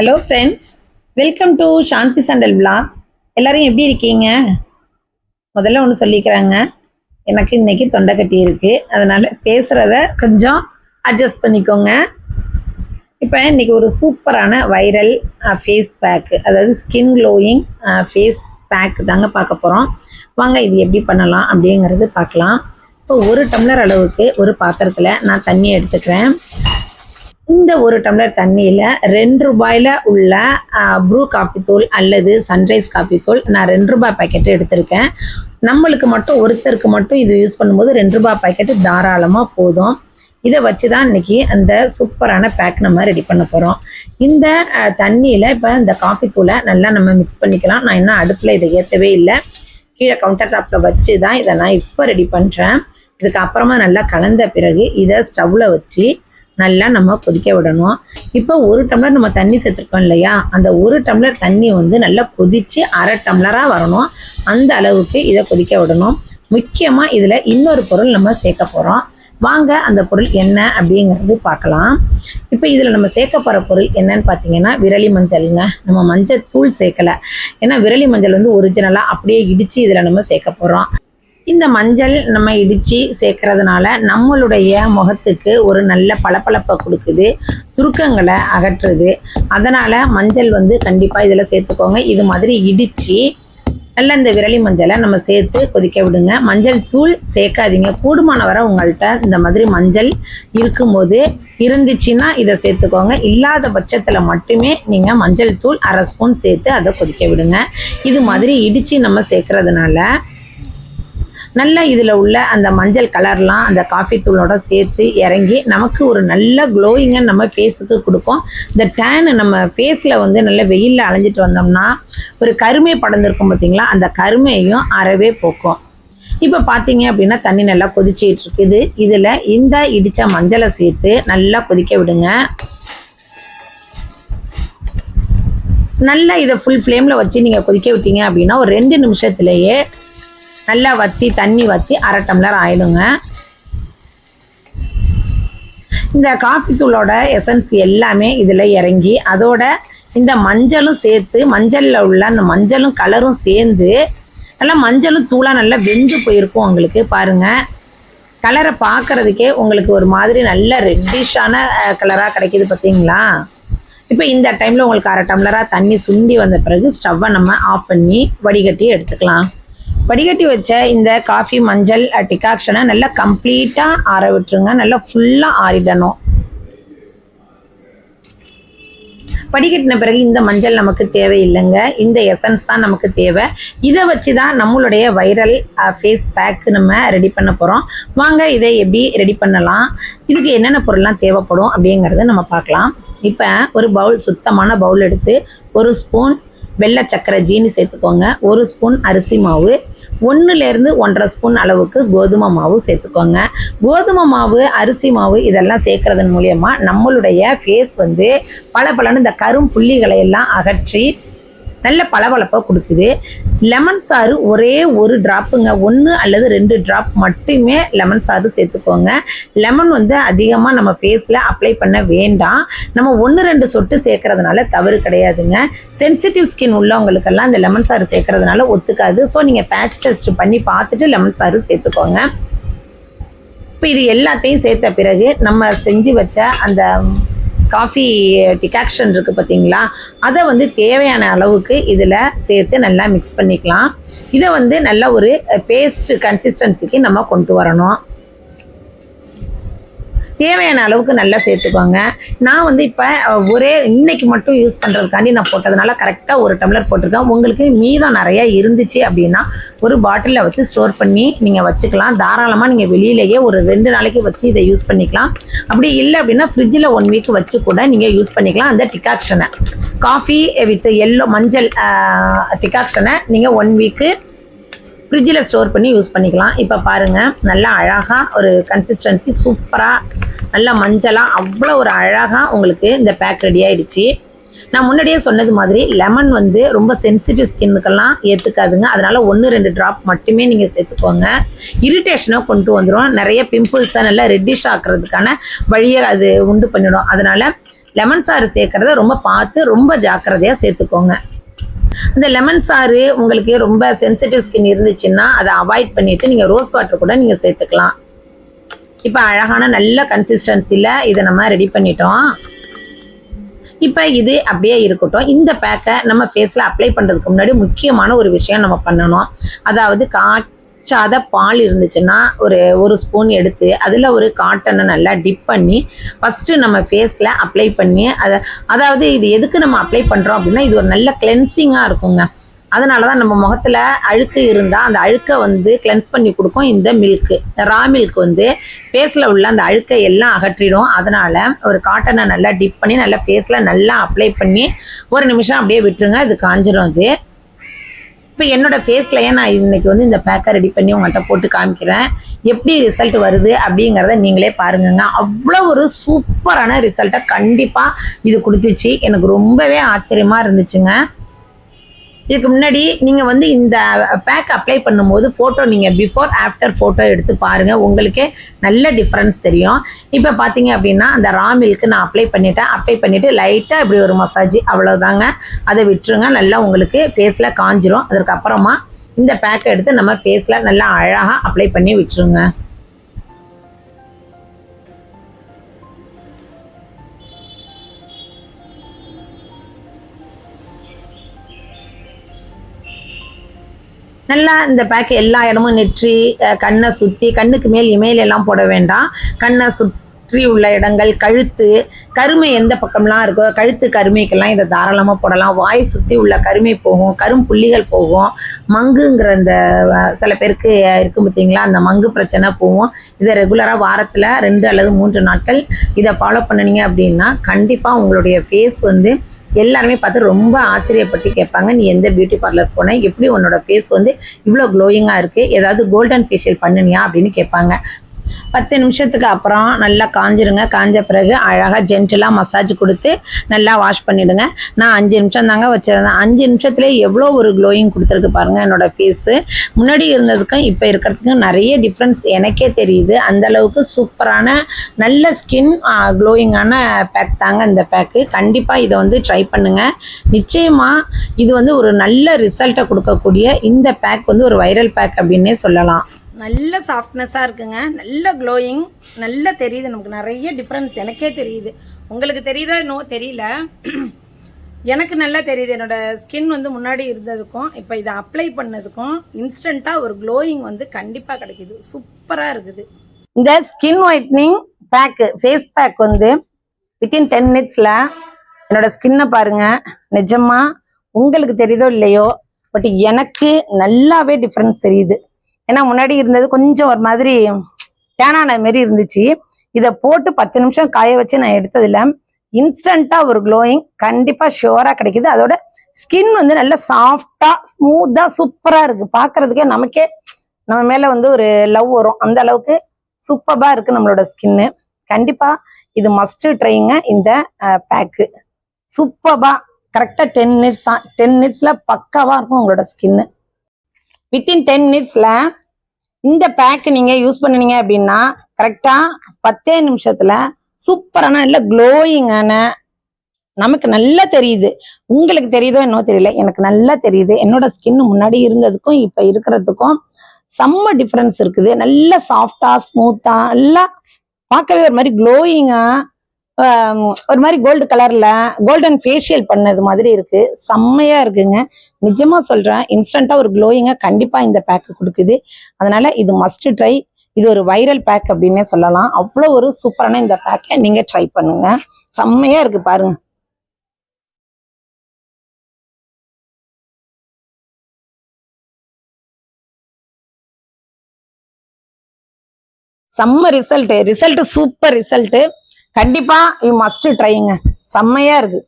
Hello friends, welcome to Shanthi சண்டல் blogs. எல்லாரும் எப்படி இருக்கீங்க? முதல்ல ஒன்று சொல்லிக்கிறாங்க, எனக்கு இன்னைக்கு தொண்டை கட்டி இருக்கு, அதனால பேசுகிறத கொஞ்சம் அட்ஜஸ்ட் பண்ணிக்கோங்க. இப்போ இன்னைக்கு ஒரு சூப்பரான வைரல் ஃபேஸ் பேக்கு, அதாவது ஸ்கின் க்ளோயிங் ஃபேஸ் பேக்கு தாங்க பார்க்க போகிறோம். வாங்க இது எப்படி பண்ணலாம் அப்படிங்கிறது பார்க்கலாம். இப்போ 1 டம்ளர் அளவுக்கு ஒரு பாத்திரத்தில் நான் தண்ணி எடுத்துக்கிறேன். இந்த 1 டம்ளர் தண்ணியில் 2 ரூபாயில் உள்ள ப்ரூ காஃபி தூள் அல்லது சன்ரைஸ் காஃபி தூள் நான் 2 ரூபாய் பாக்கெட்டு எடுத்திருக்கேன். நம்மளுக்கு மட்டும் ஒருத்தருக்கு மட்டும் இது யூஸ் பண்ணும்போது 2 ரூபாய் பாக்கெட்டு தாராளமாக போதும். இதை வச்சு தான் இன்றைக்கி அந்த சூப்பரான பேக் நம்ம ரெடி பண்ண போகிறோம். இந்த தண்ணியில் இப்போ இந்த காஃபி தூளை நல்லா நம்ம மிக்ஸ் பண்ணிக்கலாம். நான் இன்னும் அடுப்பில் இதை ஏற்றவே இல்லை, கீழே கவுண்டர் டாப்பில் வச்சு தான் இதை நான் இப்போ ரெடி பண்ணுறேன். இதுக்கப்புறமா நல்லா கலந்த பிறகு இதை ஸ்டவ்வில் வச்சு நல்லா நம்ம கொதிக்க விடணும். இப்போ 1 டம்ளர் நம்ம தண்ணி சேர்த்துருக்கோம் இல்லையா, அந்த 1 டம்ளர் தண்ணி வந்து நல்லா கொதித்து அரை டம்ளராக வரணும். அந்த அளவுக்கு இதை கொதிக்க விடணும். முக்கியமாக இதில் இன்னொரு பொருள் நம்ம சேர்க்க போகிறோம். வாங்க அந்த பொருள் என்ன அப்படிங்கிறது பார்க்கலாம். இப்போ இதில் நம்ம சேர்க்க போகிற பொருள் என்னன்னு பார்த்தீங்கன்னா விரலி மஞ்சள்ங்க. நம்ம மஞ்சள் தூள் சேர்க்கலை, ஏன்னா விரலி மஞ்சள் வந்து ஒரிஜினலாக அப்படியே இடித்து இதில் நம்ம சேர்க்க போகிறோம். இந்த மஞ்சள் நம்ம இடித்து சேர்க்கறதுனால நம்மளுடைய முகத்துக்கு ஒரு நல்ல பளபளப்பை கொடுக்குது, சுருக்கங்களை அகற்றுது. அதனால் மஞ்சள் வந்து கண்டிப்பாக இதில் சேர்த்துக்கோங்க. இது மாதிரி இடித்து நல்லா இந்த விரலி மஞ்சளை நம்ம சேர்த்து கொதிக்க விடுங்க. மஞ்சள் தூள் சேர்க்காதீங்க. கூடுமான வரை உங்கள்கிட்ட இந்த மாதிரி மஞ்சள் இருக்கும்போது இருந்துச்சுன்னா இதை சேர்த்துக்கோங்க. இல்லாத பட்சத்தில் மட்டுமே நீங்கள் மஞ்சள் தூள் அரை ஸ்பூன் சேர்த்து அதை கொதிக்க விடுங்க. இது மாதிரி இடித்து நம்ம சேர்க்கறதுனால நல்லா இதில் உள்ள அந்த மஞ்சள் கலர்லாம் அந்த காஃபி தூளோட சேர்த்து இறங்கி நமக்கு ஒரு நல்ல க்ளோயிங்கை நம்ம ஃபேஸுக்கு கொடுக்கும். இந்த டேனு நம்ம ஃபேஸில் வந்து நல்ல வெயிலில் அலைஞ்சிட்டு வந்தோம்னா ஒரு கருமை படர்ந்துருக்கும் பார்த்திங்களா, அந்த கருமையையும் அறவே போக்கும். இப்போ பார்த்தீங்க அப்படின்னா தண்ணி நல்லா கொதிச்சிட்டு இருக்குது. இதில் இந்த இடித்த மஞ்சளை சேர்த்து நல்லா கொதிக்க விடுங்க. நல்லா இதை ஃபுல் ஃப்ளேமில் வச்சு நீங்கள் கொதிக்க விட்டீங்க அப்படின்னா ஒரு 2 நிமிஷத்துலேயே நல்லா வற்றி தண்ணி வற்றி அரை டம்ளர் ஆயிடுங்க. இந்த காஃபி தூளோட எசன்ஸ் எல்லாமே இதில் இறங்கி அதோட இந்த மஞ்சளும் சேர்த்து, மஞ்சளில் உள்ள அந்த மஞ்சளும் கலரும் சேர்ந்து நல்லா மஞ்சளும் தூளாக நல்லா வெந்து போயிருக்கும். உங்களுக்கு பாருங்கள், கலரை பார்க்குறதுக்கே உங்களுக்கு ஒரு மாதிரி நல்ல ரெட்டிஷான கலராக கிடைக்கிது பார்த்தீங்களா. இப்போ இந்த டைமில் உங்களுக்கு அரை டம்ளராக தண்ணி சுண்டி வந்த பிறகு ஸ்டவ்வை நம்ம ஆஃப் பண்ணி வடிகட்டி எடுத்துக்கலாம். வடிகட்டி வச்ச இந்த காஃபி மஞ்சள் டிகாக்ஷனை நல்லா கம்ப்ளீட்டாக ஆற விட்டுருங்க. நல்லா ஃபுல்லாக ஆறிடணும். வடிகட்டின பிறகு இந்த மஞ்சள் நமக்கு தேவையில்லைங்க, இந்த எசன்ஸ் தான் நமக்கு தேவை. இதை வச்சு தான் நம்மளுடைய வைரல் ஃபேஸ் பேக்கு நம்ம ரெடி பண்ண போகிறோம். வாங்க இதை எப்படி ரெடி பண்ணலாம், இதுக்கு என்னென்ன பொருள்லாம் தேவைப்படும் அப்படிங்கிறத நம்ம பார்க்கலாம். இப்போ ஒரு பவுல், சுத்தமான பவுல் எடுத்து 1 ஸ்பூன் வெள்ளை சக்கரை ஜீனி சேர்த்துக்கோங்க. 1 ஸ்பூன் அரிசி மாவு, 1லேருந்து 1.5 ஸ்பூன் அளவுக்கு கோதுமை மாவு சேர்த்துக்கோங்க. கோதுமை மாவு, அரிசி மாவு இதெல்லாம் சேர்க்கறதன் மூலயமா நம்மளுடைய ஃபேஸ் வந்து பளபளன்னு இந்த கரும் புள்ளிகளை எல்லாம் அகற்றி நல்ல பளபளப்பை கொடுக்குது. லெமன் சாறு ஒரே 1 ட்ராப்புங்க, 1 அல்லது 2 ட்ராப் மட்டுமே லெமன் சாறு சேர்த்துக்கோங்க. லெமன் வந்து அதிகமாக நம்ம ஃபேஸில் அப்ளை பண்ண வேண்டாம். நம்ம 1-2 சொட்டு சேர்க்கறதுனால தவறு கிடையாதுங்க. சென்சிட்டிவ் ஸ்கின் உள்ளவங்களுக்கெல்லாம் இந்த லெமன் சாறு சேர்க்கறதுனால ஒத்துக்காது. ஸோ நீங்கள் பேட்ச் டெஸ்ட் பண்ணி பார்த்துட்டு லெமன் சாறு சேர்த்துக்கோங்க. இப்போ இது எல்லாத்தையும் சேர்த்த பிறகு நம்ம செஞ்சு வச்ச அந்த காஃபி டிகாக்ஷன் இருக்குது பார்த்தீங்களா, அதை வந்து தேவையான அளவுக்கு இதில் சேர்த்து நல்லா மிக்ஸ் பண்ணிக்கலாம். இதை வந்து நல்ல ஒரு பேஸ்ட் கன்சிஸ்டன்சிக்கு நம்ம கொண்டு வரணும். தேவையான அளவுக்கு நல்லா சேர்த்துக்கோங்க. நான் வந்து இப்போ இன்னைக்கு மட்டும் யூஸ் பண்ணுறதுக்காண்டி நான் போட்டதுனால கரெக்டாக 1 டம்ளர் போட்டிருக்கேன். உங்களுக்கு மீதம் நிறையா இருந்துச்சு அப்படின்னா ஒரு பாட்டிலில் வச்சு ஸ்டோர் பண்ணி நீங்கள் வச்சுக்கலாம். தாராளமாக நீங்கள் வெளியிலேயே ஒரு 2 நாளைக்கு வச்சு இதை யூஸ் பண்ணிக்கலாம். அப்படி இல்லை அப்படின்னா ஃப்ரிட்ஜில் 1 வீக் வச்சு கூட நீங்கள் யூஸ் பண்ணிக்கலாம். அந்த டிகாக்ஷனை, காஃபி வித் மஞ்சள் டிகாக்ஷனை நீங்கள் 1 வீக்கு ஃப்ரிட்ஜில் ஸ்டோர் பண்ணி யூஸ் பண்ணிக்கலாம். இப்போ பாருங்கள், நல்லா அழகாக ஒரு கன்சிஸ்டன்சி சூப்பராக நல்லா மஞ்சளாக அவ்வளோ ஒரு அழகாக உங்களுக்கு இந்த பேக் ரெடி ஆகிடுச்சு. நான் முன்னாடியே சொன்னது மாதிரி லெமன் வந்து ரொம்ப சென்சிட்டிவ் ஸ்கின்னுக்கெல்லாம் ஏற்றுக்காதுங்க. அதனால் 1-2 ட்ராப் மட்டுமே நீங்கள் சேர்த்துக்கோங்க. இரிட்டேஷனை கொண்டு வந்துடும், நிறைய பிம்பிள்ஸை நல்லா ரெட்டிஷ் ஆக்குறதுக்கான வழியை அது உண்டு பண்ணிடும். அதனால் லெமன் சாறு சேர்க்கறத ரொம்ப பார்த்து ரொம்ப ஜாக்கிரதையாக சேர்த்துக்கோங்க. இந்த லெமன் சாறு உங்களுக்கு ரொம்ப சென்சிட்டிவ் ஸ்கின் இருந்துச்சுன்னா அதை அவாய்ட் பண்ணிட்டு நீங்கள் ரோஸ் வாட்டர் கூட நீங்கள் சேர்த்துக்கலாம். இப்போ அழகான நல்ல கன்சிஸ்டன்சியில் இதை நம்ம ரெடி பண்ணிட்டோம். இப்போ இது அப்படியே இருக்கட்டும். இந்த பேக்கை நம்ம ஃபேஸில் அப்ளை பண்ணுறதுக்கு முன்னாடி முக்கியமான ஒரு விஷயம் நம்ம பண்ணணும். அதாவது காய்ச்சாத பால் இருந்துச்சுன்னா ஒரு ஸ்பூன் எடுத்து அதில் ஒரு காட்டனை நல்லா டிப் பண்ணி ஃபஸ்ட்டு நம்ம ஃபேஸில் அப்ளை பண்ணி அதாவது இது எதுக்கு நம்ம அப்ளை பண்ணுறோம் அப்படின்னா இது ஒரு நல்ல கிளென்சிங்காக இருக்குங்க. அதனால தான் நம்ம முகத்தில் அழுக்கு இருந்தால் அந்த அழுக்கை வந்து கிளென்ஸ் பண்ணி கொடுக்கும் இந்த மில்க்கு. ரா மில்க் வந்து ஃபேஸில் உள்ள அந்த அழுக்கை எல்லாம் அகற்றிடும். அதனால் ஒரு காட்டனை நல்லா டிப் பண்ணி நல்லா ஃபேஸில் நல்லா அப்ளை பண்ணி ஒரு நிமிஷம் அப்படியே விட்டுருங்க. இது காஞ்சிடும். அது இப்போ என்னோடய ஃபேஸ்லையே நான் இன்றைக்கி வந்து இந்த பேக்கை ரெடி பண்ணி உங்கள்கிட்ட போட்டு காமிக்கிறேன். எப்படி ரிசல்ட் வருது அப்படிங்கிறத நீங்களே பாருங்கங்க. அவ்வளோ ஒரு சூப்பரான ரிசல்ட்டை கண்டிப்பாக இது கொடுத்துச்சு. எனக்கு ரொம்பவே ஆச்சரியமாக இருந்துச்சுங்க. இதுக்கு முன்னாடி நீங்கள் வந்து இந்த பேக் அப்ளை பண்ணும்போது ஃபோட்டோ நீங்கள் பிஃபோர் ஆஃப்டர் ஃபோட்டோ எடுத்து பாருங்கள். உங்களுக்கே நல்ல டிஃப்ரென்ஸ் தெரியும். இப்போ பார்த்தீங்க அப்படின்னா அந்த ரா மில்க்கு நான் அப்ளை பண்ணிவிட்டு லைட்டாக இப்படி ஒரு மசாஜ், அவ்வளோதாங்க. அதை விட்டுருங்க. நல்லா உங்களுக்கு ஃபேஸில் காஞ்சிரும். அதுக்கப்புறமா இந்த பேக்கை எடுத்து நம்ம ஃபேஸில் நல்லா அழகாக அப்ளை பண்ணி விட்டுருங்க. நல்லா இந்த பேக் எல்லா இடமும் நெற்றி, கண்ணை சுற்றி, கண்ணுக்கு மேல் இமையில எல்லாம் போட வேண்டாம். கண்ணை சுற்றி உள்ள இடங்கள், கழுத்து கருமை எந்த பக்கம்லாம் இருக்கோ கழுத்து கருமைக்கெல்லாம் இதை தாராளமாக போடலாம். வாய் சுற்றி உள்ள கருமை போகும், கரும்புள்ளிகள் போகும், மங்குங்கிற இந்த சில பேருக்கு இருக்கும் பார்த்தீங்களா, அந்த மங்கு பிரச்சனை போகும். இதை ரெகுலராக வாரத்தில் 2 அல்லது 3 நாட்கள் இதை ஃபாலோ பண்ணினீங்க அப்படின்னா கண்டிப்பாக உங்களுடைய ஃபேஸ் வந்து எல்லாருமே பார்த்து ரொம்ப ஆச்சரியப்பட்டு கேட்பாங்க, நீ எந்த பியூட்டி பார்லர் போன, எப்படி உன்னோட ஃபேஸ் வந்து இவ்வளோ க்ளோயிங்காக இருக்குது, ஏதாவது கோல்டன் ஃபேஷியல் பண்ணினியா அப்படின்னு கேட்பாங்க. 10 நிமிஷத்துக்கு அப்புறம் நல்லா காஞ்சிருங்க. காஞ்ச பிறகு அழகாக ஜென்டிலாக மசாஜ் கொடுத்து நல்லா வாஷ் பண்ணிவிடுங்க. நான் 5 நிமிஷம் தாங்க வச்சுருந்தேன். 5 நிமிஷத்துலேயே எவ்வளோ ஒரு க்ளோயிங் கொடுத்துருக்கு பாருங்கள். என்னோடய ஃபேஸு முன்னாடி இருந்ததுக்கும் இப்போ இருக்கிறதுக்கும் நிறைய டிஃப்ரென்ஸ் எனக்கே தெரியுது. அந்தளவுக்கு சூப்பரான நல்ல ஸ்கின் க்ளோயிங்கான பேக் தாங்க இந்த பேக்கு. கண்டிப்பாக இதை வந்து ட்ரை பண்ணுங்கள். நிச்சயமாக இது வந்து ஒரு நல்ல ரிசல்ட்டை கொடுக்கக்கூடிய இந்த பேக் வந்து ஒரு வைரல் பேக் அப்படின்னே சொல்லலாம். நல்ல சாஃப்ட்னஸாக இருக்குங்க. நல்ல க்ளோயிங் நல்லா தெரியுது. நமக்கு நிறைய டிஃப்ரென்ஸ் எனக்கே தெரியுது. உங்களுக்கு தெரியுதா இன்னும் தெரியல, எனக்கு நல்லா தெரியுது. என்னோடய ஸ்கின் வந்து முன்னாடி இருந்ததுக்கும் இப்போ இதை அப்ளை பண்ணதுக்கும் இன்ஸ்டண்ட்டாக ஒரு க்ளோயிங் வந்து கண்டிப்பாக கிடைக்கிது. சூப்பராக இருக்குது. இந்த skin whitening pack, face pack வந்து வித்தின் 10 மினிட்ஸில் என்னோடய ஸ்கின்னை பாருங்கள். நிஜமாக உங்களுக்கு தெரியுதோ இல்லையோ, பட் எனக்கு நல்லாவே டிஃப்ரென்ஸ் தெரியுது. ஏன்னா முன்னாடி இருந்தது கொஞ்சம் ஒரு மாதிரி டேனான மாரி இருந்துச்சு. இதை போட்டு 10 நிமிஷம் காய வச்சு நான் எடுத்ததில் இன்ஸ்டண்ட்டாக ஒரு க்ளோயிங் கண்டிப்பாக ஷுவராக கிடைக்குது. அதோட ஸ்கின் வந்து நல்ல சாஃப்டாக ஸ்மூத்தாக சூப்பராக இருக்குது. பார்க்குறதுக்கே நமக்கே நம்ம மேலே வந்து ஒரு லவ் வரும். அந்த அளவுக்கு சூப்பராக இருக்குது நம்மளோட ஸ்கின்னு. கண்டிப்பாக இது மஸ்ட்டு ட்ரைங்க. இந்த பேக்கு சூப்பராக கரெக்டாக 10 மினிட்ஸ் தான். 10 மினிட்ஸில் பக்காவாக இருக்கும் உங்களோட ஸ்கின்னு. வித்தின் 10 மினிட்ஸில் இந்த பேக்கு நீங்கள் யூஸ் பண்ணினீங்க அப்படின்னா கரெக்டாக 10 நிமிஷத்தில் சூப்பரான நல்ல க்ளோயிங்கான நமக்கு நல்லா தெரியுது. உங்களுக்கு தெரியுதோ என்னவோ தெரியல, எனக்கு நல்லா தெரியுது. என்னோட ஸ்கின் முன்னாடி இருந்ததுக்கும் இப்போ இருக்கிறதுக்கும் செம்ம டிஃப்ரென்ஸ் இருக்குது. நல்ல சாஃப்டாக ஸ்மூத்தாக நல்லா பார்க்கவே ஒரு மாதிரி க்ளோயிங்காக ஒரு மாதிரி கோல்டு கலரில் கோல்டன் ஃபேஷியல் பண்ணது மாதிரி இருக்குது. செம்மையாக இருக்குங்க. நிஜமாக சொல்கிறேன், இன்ஸ்டண்ட்டாக ஒரு க்ளோயிங்காக கண்டிப்பாக இந்த பேக்கு கொடுக்குது. அதனால் இது மஸ்ட் ட்ரை. இது ஒரு வைரல் பேக் அப்படின்னே சொல்லலாம். அவ்வளோ ஒரு சூப்பரான இந்த பேக்கை நீங்கள் ட்ரை பண்ணுங்கள். செம்மையாக இருக்குது பாருங்கள். செம்ம ரிசல்ட்டு சூப்பர் ரிசல்ட்டு. கண்டிப்பாக யூ மஸ்ட் ட்ரைங்க. செம்மையாக இருக்குது.